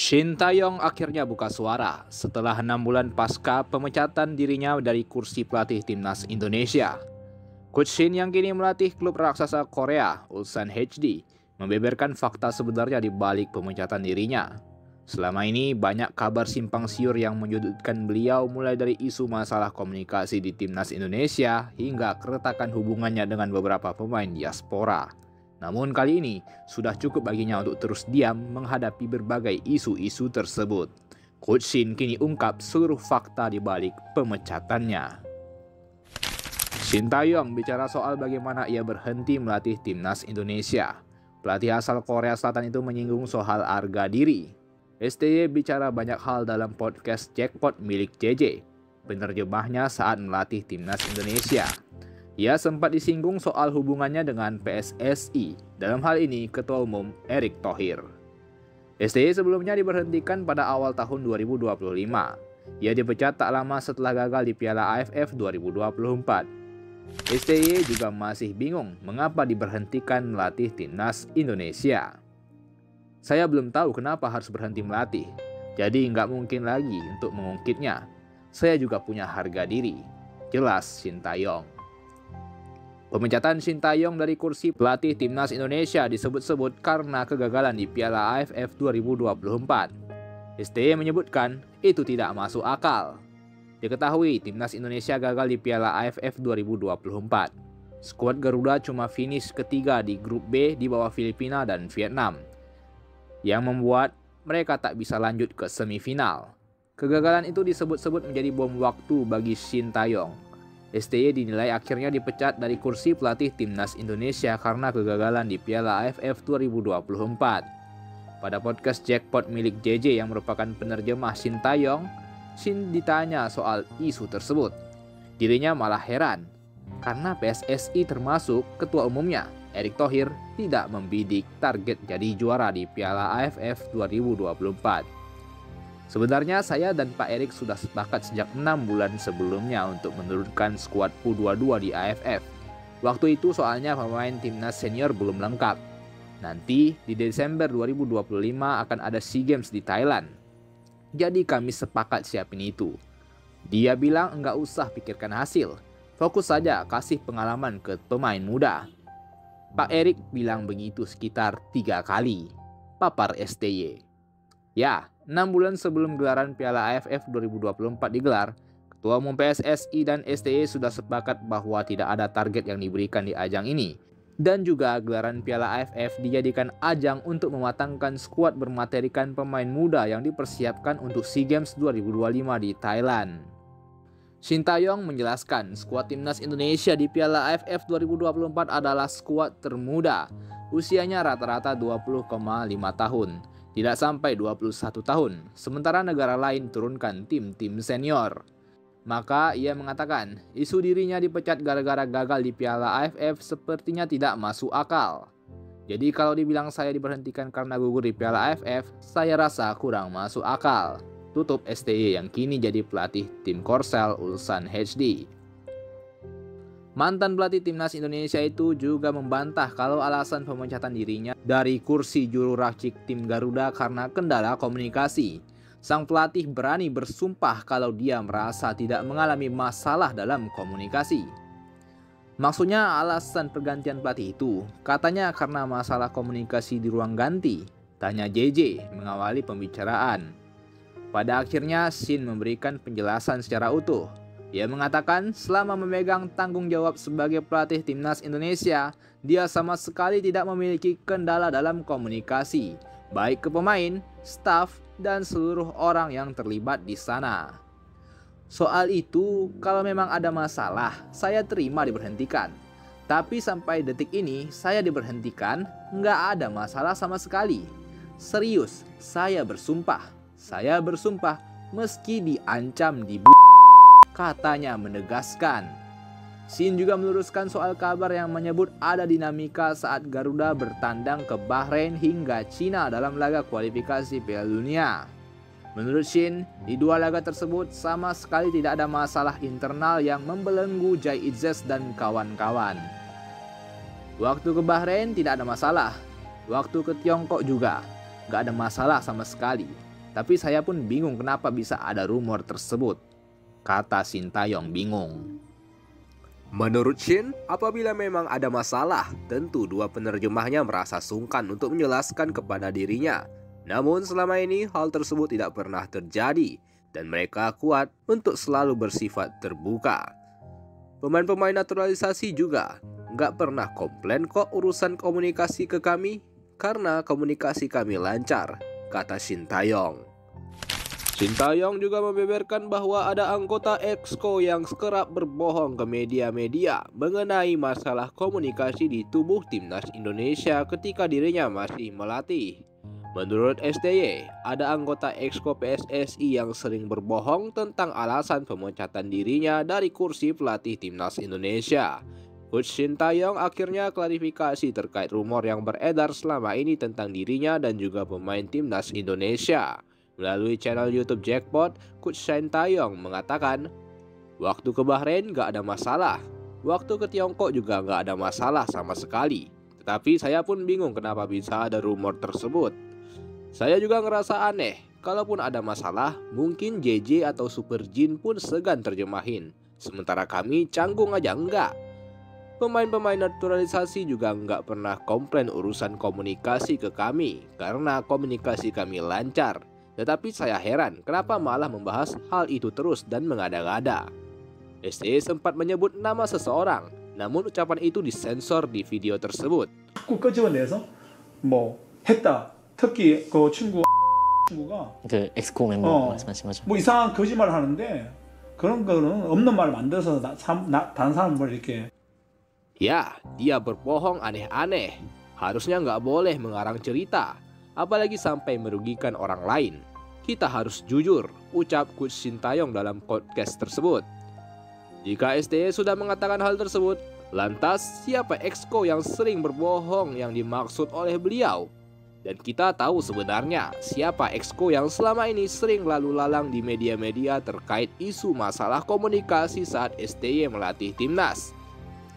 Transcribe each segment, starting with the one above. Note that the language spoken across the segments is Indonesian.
Shin Taeyong akhirnya buka suara setelah 6 bulan pasca pemecatan dirinya dari kursi pelatih timnas Indonesia. Coach Shin yang kini melatih klub raksasa Korea, Ulsan HD, membeberkan fakta sebenarnya di balik pemecatan dirinya. Selama ini banyak kabar simpang siur yang menyudutkan beliau, mulai dari isu masalah komunikasi di timnas Indonesia hingga keretakan hubungannya dengan beberapa pemain diaspora. Namun kali ini sudah cukup baginya untuk terus diam menghadapi berbagai isu-isu tersebut. Coach Shin kini ungkap seluruh fakta di balik pemecatannya. Shin Taeyong bicara soal bagaimana ia berhenti melatih timnas Indonesia. Pelatih asal Korea Selatan itu menyinggung soal harga diri. STY bicara banyak hal dalam podcast Jackpot milik JJ, penerjemahnya saat melatih timnas Indonesia. Ia sempat disinggung soal hubungannya dengan PSSI, dalam hal ini Ketua Umum Erick Thohir. STY sebelumnya diberhentikan pada awal tahun 2025. Ia dipecat tak lama setelah gagal di Piala AFF 2024. STY juga masih bingung mengapa diberhentikan melatih timnas Indonesia. Saya belum tahu kenapa harus berhenti melatih, jadi nggak mungkin lagi untuk mengungkitnya. Saya juga punya harga diri, jelas Shin Taeyong. Pemecatan Shin Taeyong dari kursi pelatih timnas Indonesia disebut-sebut karena kegagalan di Piala AFF 2024. STY menyebutkan itu tidak masuk akal. Diketahui timnas Indonesia gagal di Piala AFF 2024. Skuad Garuda cuma finish ketiga di grup B di bawah Filipina dan Vietnam, yang membuat mereka tak bisa lanjut ke semifinal. Kegagalan itu disebut-sebut menjadi bom waktu bagi Shin Taeyong. STY dinilai akhirnya dipecat dari kursi pelatih timnas Indonesia karena kegagalan di Piala AFF 2024. Pada podcast Jackpot milik JJ yang merupakan penerjemah Shin Taeyong, Shin ditanya soal isu tersebut. Dirinya malah heran karena PSSI termasuk ketua umumnya, Erick Thohir, tidak membidik target jadi juara di Piala AFF 2024. Sebenarnya saya dan Pak Erick sudah sepakat sejak 6 bulan sebelumnya untuk menurunkan skuad U22 di AFF. Waktu itu soalnya pemain timnas senior belum lengkap. Nanti di Desember 2025 akan ada SEA Games di Thailand. Jadi kami sepakat siapin itu. Dia bilang enggak usah pikirkan hasil, fokus saja kasih pengalaman ke pemain muda. Pak Erick bilang begitu sekitar 3 kali, papar STY. Ya, 6 bulan sebelum gelaran Piala AFF 2024 digelar, Ketua Umum PSSI dan STY sudah sepakat bahwa tidak ada target yang diberikan di ajang ini. Dan juga gelaran Piala AFF dijadikan ajang untuk mematangkan skuad bermaterikan pemain muda yang dipersiapkan untuk SEA Games 2025 di Thailand. Shin Taeyong menjelaskan skuad timnas Indonesia di Piala AFF 2024 adalah skuad termuda. Usianya rata-rata 20,5 tahun. Tidak sampai 21 tahun, sementara negara lain turunkan tim-tim senior. Maka ia mengatakan, isu dirinya dipecat gara-gara gagal di Piala AFF sepertinya tidak masuk akal. Jadi kalau dibilang saya diberhentikan karena gugur di Piala AFF, saya rasa kurang masuk akal. Tutup STY yang kini jadi pelatih tim Korsel Ulsan HD. Mantan pelatih timnas Indonesia itu juga membantah kalau alasan pemecatan dirinya dari kursi juru racik tim Garuda karena kendala komunikasi. Sang pelatih berani bersumpah kalau dia merasa tidak mengalami masalah dalam komunikasi. Maksudnya alasan pergantian pelatih itu katanya karena masalah komunikasi di ruang ganti, tanya JJ mengawali pembicaraan. Pada akhirnya Shin memberikan penjelasan secara utuh. Ia mengatakan selama memegang tanggung jawab sebagai pelatih timnas Indonesia, dia sama sekali tidak memiliki kendala dalam komunikasi, baik ke pemain, staf, dan seluruh orang yang terlibat di sana. Soal itu, kalau memang ada masalah, saya terima diberhentikan. Tapi sampai detik ini, saya diberhentikan, nggak ada masalah sama sekali. Serius, saya bersumpah meski diancam katanya menegaskan. Shin juga meluruskan soal kabar yang menyebut ada dinamika saat Garuda bertandang ke Bahrain hingga Cina dalam laga kualifikasi Piala Dunia. Menurut Shin, di 2 laga tersebut sama sekali tidak ada masalah internal yang membelenggu Jai Itzes dan kawan-kawan. Waktu ke Bahrain tidak ada masalah, waktu ke Tiongkok juga gak ada masalah sama sekali. Tapi saya pun bingung kenapa bisa ada rumor tersebut, kata Shin Tae-yong bingung. Menurut Shin, apabila memang ada masalah, tentu dua penerjemahnya merasa sungkan untuk menjelaskan kepada dirinya. Namun selama ini hal tersebut tidak pernah terjadi dan mereka kuat untuk selalu bersifat terbuka. Pemain-pemain naturalisasi juga nggak pernah komplain kok urusan komunikasi ke kami, karena komunikasi kami lancar, kata Shin Tae-yong. Shin Tae-yong juga membeberkan bahwa ada anggota EXCO yang kerap berbohong ke media-media mengenai masalah komunikasi di tubuh timnas Indonesia ketika dirinya masih melatih. Menurut STY, ada anggota EXCO PSSI yang sering berbohong tentang alasan pemecatan dirinya dari kursi pelatih timnas Indonesia. Coach Shin Tae-yong akhirnya klarifikasi terkait rumor yang beredar selama ini tentang dirinya dan juga pemain timnas Indonesia. Melalui channel YouTube Jackpot, Coach Shin Tae-yong mengatakan, waktu ke Bahrain gak ada masalah, waktu ke Tiongkok juga gak ada masalah sama sekali. Tetapi saya pun bingung kenapa bisa ada rumor tersebut. Saya juga ngerasa aneh, kalaupun ada masalah, mungkin JJ atau Super Jin pun segan terjemahin. Sementara kami canggung aja enggak. Pemain-pemain naturalisasi juga nggak pernah komplain urusan komunikasi ke kami, karena komunikasi kami lancar. Tetapi saya heran kenapa malah membahas hal itu terus dan mengada-ngada. STY sempat menyebut nama seseorang, namun ucapan itu disensor di video tersebut. 자꾸 끄집어내서 뭐 했다. 특히 그 친구가 그 엑스코 멤버 말씀하신 거죠? 뭐 이상한 거짓말을 하는데 그런 거는 없는 말을 만들어서 다른 사람을 이렇게. Ya, dia berbohong aneh-aneh. Harusnya nggak boleh mengarang cerita, apalagi sampai merugikan orang lain. Kita harus jujur, ucap Coach Shin Tae-yong dalam podcast tersebut. Jika STY sudah mengatakan hal tersebut, lantas siapa EXCO yang sering berbohong yang dimaksud oleh beliau? Dan kita tahu sebenarnya siapa EXCO yang selama ini sering lalu lalang di media-media terkait isu masalah komunikasi saat STY melatih timnas.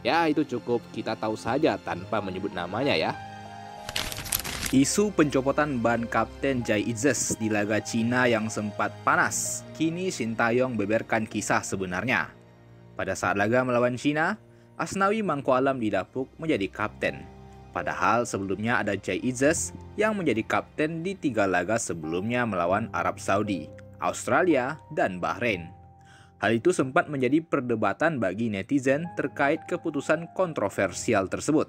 Ya, itu cukup kita tahu saja tanpa menyebut namanya ya. Isu pencopotan ban Kapten Jai Itzes di laga Cina yang sempat panas, kini Shin Tae-yong beberkan kisah sebenarnya. Pada saat laga melawan Cina, Asnawi Mangkualam didapuk menjadi kapten. Padahal sebelumnya ada Jai Itzes yang menjadi kapten di 3 laga sebelumnya melawan Arab Saudi, Australia, dan Bahrain. Hal itu sempat menjadi perdebatan bagi netizen terkait keputusan kontroversial tersebut.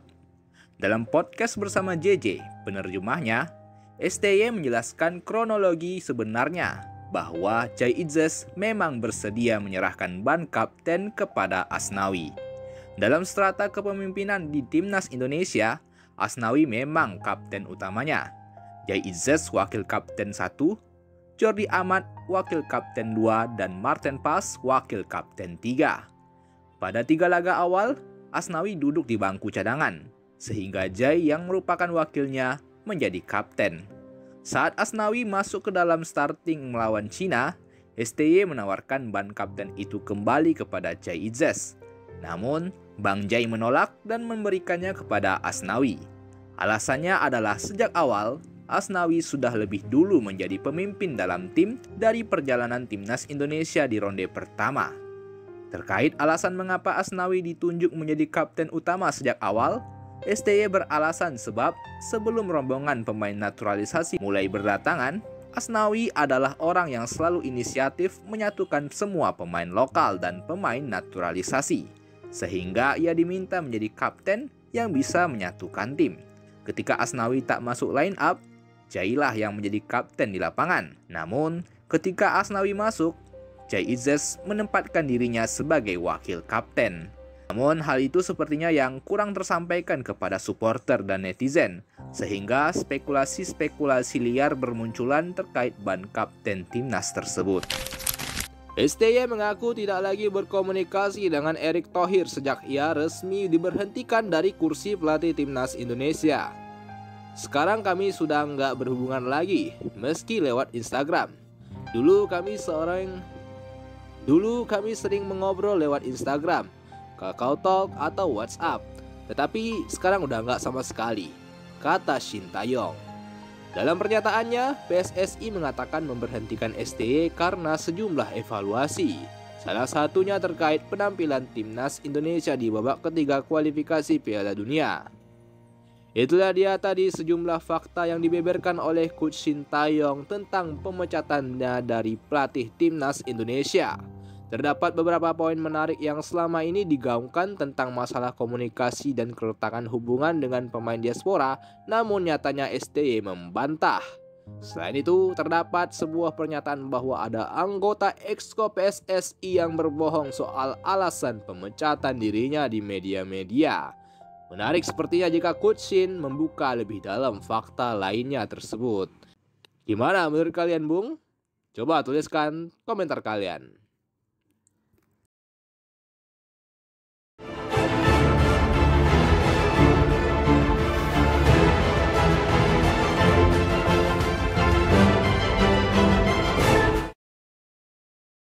Dalam podcast bersama JJ, penerjemahnya, STY menjelaskan kronologi sebenarnya bahwa Jai Itzes memang bersedia menyerahkan ban kapten kepada Asnawi. Dalam strata kepemimpinan di timnas Indonesia, Asnawi memang kapten utamanya. Jai Itzes wakil kapten 1, Jordi Amat wakil kapten 2, dan Martin Pas wakil kapten 3. Pada 3 laga awal, Asnawi duduk di bangku cadangan, sehingga Jai yang merupakan wakilnya menjadi kapten. Saat Asnawi masuk ke dalam starting melawan Cina, STY menawarkan ban kapten itu kembali kepada Jai Itzes. Namun, Bang Jai menolak dan memberikannya kepada Asnawi. Alasannya adalah sejak awal, Asnawi sudah lebih dulu menjadi pemimpin dalam tim dari perjalanan timnas Indonesia di ronde pertama. Terkait alasan mengapa Asnawi ditunjuk menjadi kapten utama sejak awal, STY beralasan sebab sebelum rombongan pemain naturalisasi mulai berdatangan, Asnawi adalah orang yang selalu inisiatif menyatukan semua pemain lokal dan pemain naturalisasi. Sehingga ia diminta menjadi kapten yang bisa menyatukan tim. Ketika Asnawi tak masuk line up, Jailah yang menjadi kapten di lapangan. Namun, ketika Asnawi masuk, Jai Itzes menempatkan dirinya sebagai wakil kapten. Namun, hal itu sepertinya yang kurang tersampaikan kepada supporter dan netizen, sehingga spekulasi-spekulasi liar bermunculan terkait ban kapten timnas tersebut. STY mengaku tidak lagi berkomunikasi dengan Erick Thohir sejak ia resmi diberhentikan dari kursi pelatih timnas Indonesia. Sekarang kami sudah nggak berhubungan lagi, meski lewat Instagram. Dulu kami sering mengobrol lewat Instagram, KakaoTalk atau WhatsApp. Tetapi sekarang udah nggak sama sekali, kata Shin Tae-yong. Dalam pernyataannya, PSSI mengatakan memberhentikan STY karena sejumlah evaluasi. Salah satunya terkait penampilan timnas Indonesia di babak ketiga kualifikasi Piala Dunia. Itulah dia tadi sejumlah fakta yang dibeberkan oleh Coach Shin Tae-yong tentang pemecatannya dari pelatih timnas Indonesia. Terdapat beberapa poin menarik yang selama ini digaungkan tentang masalah komunikasi dan keretakan hubungan dengan pemain diaspora, namun nyatanya STY membantah. Selain itu, terdapat sebuah pernyataan bahwa ada anggota Exco PSSI yang berbohong soal alasan pemecatan dirinya di media-media. Menarik sepertinya jika Coach Shin membuka lebih dalam fakta lainnya tersebut. Gimana menurut kalian, Bung? Coba tuliskan komentar kalian.